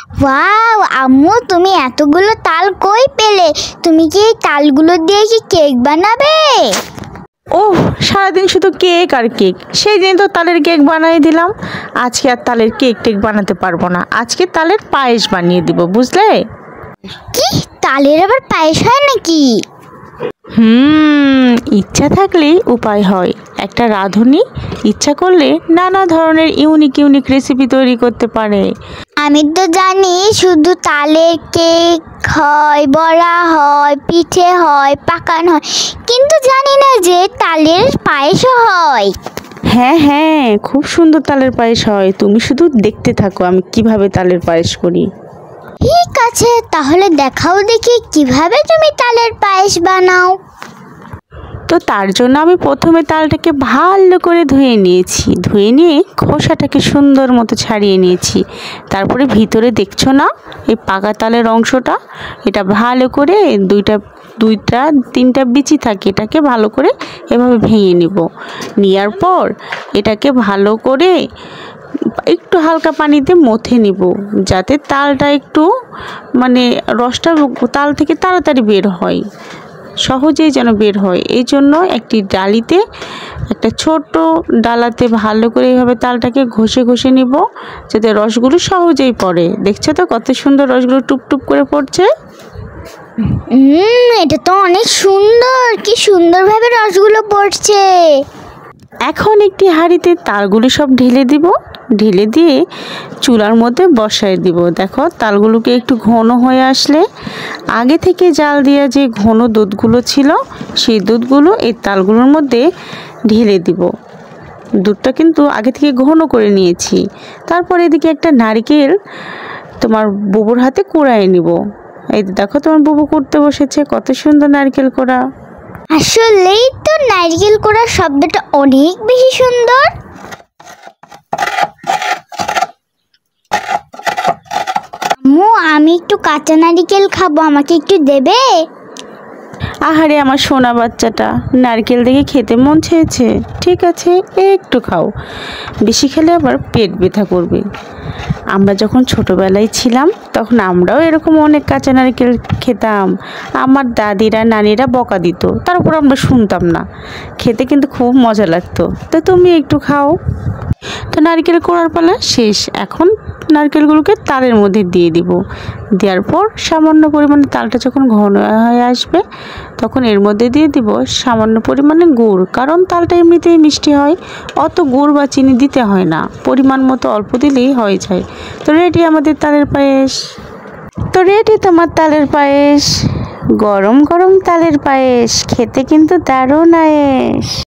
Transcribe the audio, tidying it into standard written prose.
Wow আম্মু, তুমি এতগুলো তাল কই পেলে? তুমি কি এই তালগুলো দিয়ে কি কেক বানাবে? ওহ, সারাদিন শুধু কেক আর কেক। সেই দিন তো তালের কেক বানিয়ে দিলাম। আজকে আর তালের কেক টেক বানাতে পারবো না। আজকে তালের পায়েস বানিয়ে দিব, বুঝলে? কি, তালের আবার পায়েস হয় নাকি? ইচ্ছা থাকলেই উপায় হয়। একটা রাঁধুনি ইচ্ছা করলে নানা ধরনের ইউনিক ইউনিক রেসিপি তৈরি করতে পারে। আমি তো জানি শুধু তালের কেক হয়, বড়া হয়, পিঠে হয়, পাকানো হয়, কিন্তু জানি না যে তালের পায়েসও হয়। হ্যাঁ হ্যাঁ, খুব সুন্দর তালের পায়েস হয়। তুমি শুধু দেখতে থাকো আমি কিভাবে তালের পায়েস করি। ঠিক আছে, তাহলে দেখাও দেখি কিভাবে তুমি তালের পায়েস বানাও। তো তার জন্য আমি প্রথমে তালটাকে ভালো করে ধুয়ে নিয়েছি। ধুয়ে নিয়ে খোসাটাকে সুন্দর মতো ছাড়িয়ে নিয়েছি। তারপরে ভিতরে দেখছো না এই পাকা তালের অংশটা, এটা ভালো করে দুইটা তিনটা বিচি থাকে, এটাকে ভালো করে এভাবে ভেঙে নিব। নেওয়ার পর এটাকে ভালো করে একটু হালকা পানিতে মথে নিব, যাতে তালটা একটু রসটা তাল থেকে তাড়াতাড়ি বের হয়, সহজেই যেন বের হয়। এই জন্য একটি ডালিতে, একটা ছোট ডালাতে ভালো করে এইভাবে তালটাকে ঘষে ঘষে নিব, যাতে রসগুলো সহজেই পড়ে। দেখছো তো কত সুন্দর রসগুলো টুপটুপ করে পড়ছে। এটা তো অনেক সুন্দর, কি সুন্দরভাবে রসগুলো পড়ছে। এখন একটি হাঁড়িতে তালগুলো সব ঢেলে দিব। ঢেলে দিয়ে চুলার মধ্যে বসায় দিব। দেখো তালগুলোকে একটু ঘন হয়ে আসলে আগে থেকে জাল দেওয়া যে ঘন দুধগুলো ছিল, সেই দুধগুলো এই তালগুলোর মধ্যে ঢেলে দিব। দুধটা কিন্তু আগে থেকে ঘন করে নিয়েছি। তারপর এদিকে একটা নারকেল তোমার বুবুর হাতে কুড়ায় নিব। এই দেখো তোমার বুবু করতে বসেছে, কত সুন্দর নারকেল কোড়া। আসলেই তো নারকেল কোড়ার শব্দটা অনেক বেশি সুন্দর। আম্মু, আমি একটু কাঁচা নারকেল খাবো, আমাকে একটু দেবে? আহারে আমার সোনা বাচ্চাটা, নারকেল দেখে খেতে মন চেয়েছে। ঠিক আছে, একটু খাও, বেশি খেলে আবার পেট ব্যথা করবে। আমরা যখন ছোটোবেলায় ছিলাম তখন আমরাও এরকম অনেক কাঁচা নারকেল খেতাম। আমার দাদিরা নানিরা বকা দিত, তার উপর আমরা শুনতাম না। খেতে কিন্তু খুব মজা লাগতো। তো তুমি একটু খাও। তো নারকেল কোড়ার পালা শেষ। এখন নারকেলগুলোকে তালের মধ্যে দিয়ে দিব। দেওয়ার পর সামান্য পরিমাণে তালটা যখন ঘন হয়ে আসবে তখন এর মধ্যে দিয়ে দিব সামান্য পরিমাণে গুড়, কারণ তালটা এমনিতেই মিষ্টি হয়, অত গুড় বা চিনি দিতে হয় না, পরিমাণ মতো অল্প দিলেই হয়ে যায়। তো রেডি আমাদের তালের পায়েস। তো রেডি তোমার তালের পায়েস। গরম গরম তালের পায়েস খেতে কিন্তু দারুণ আয়েস।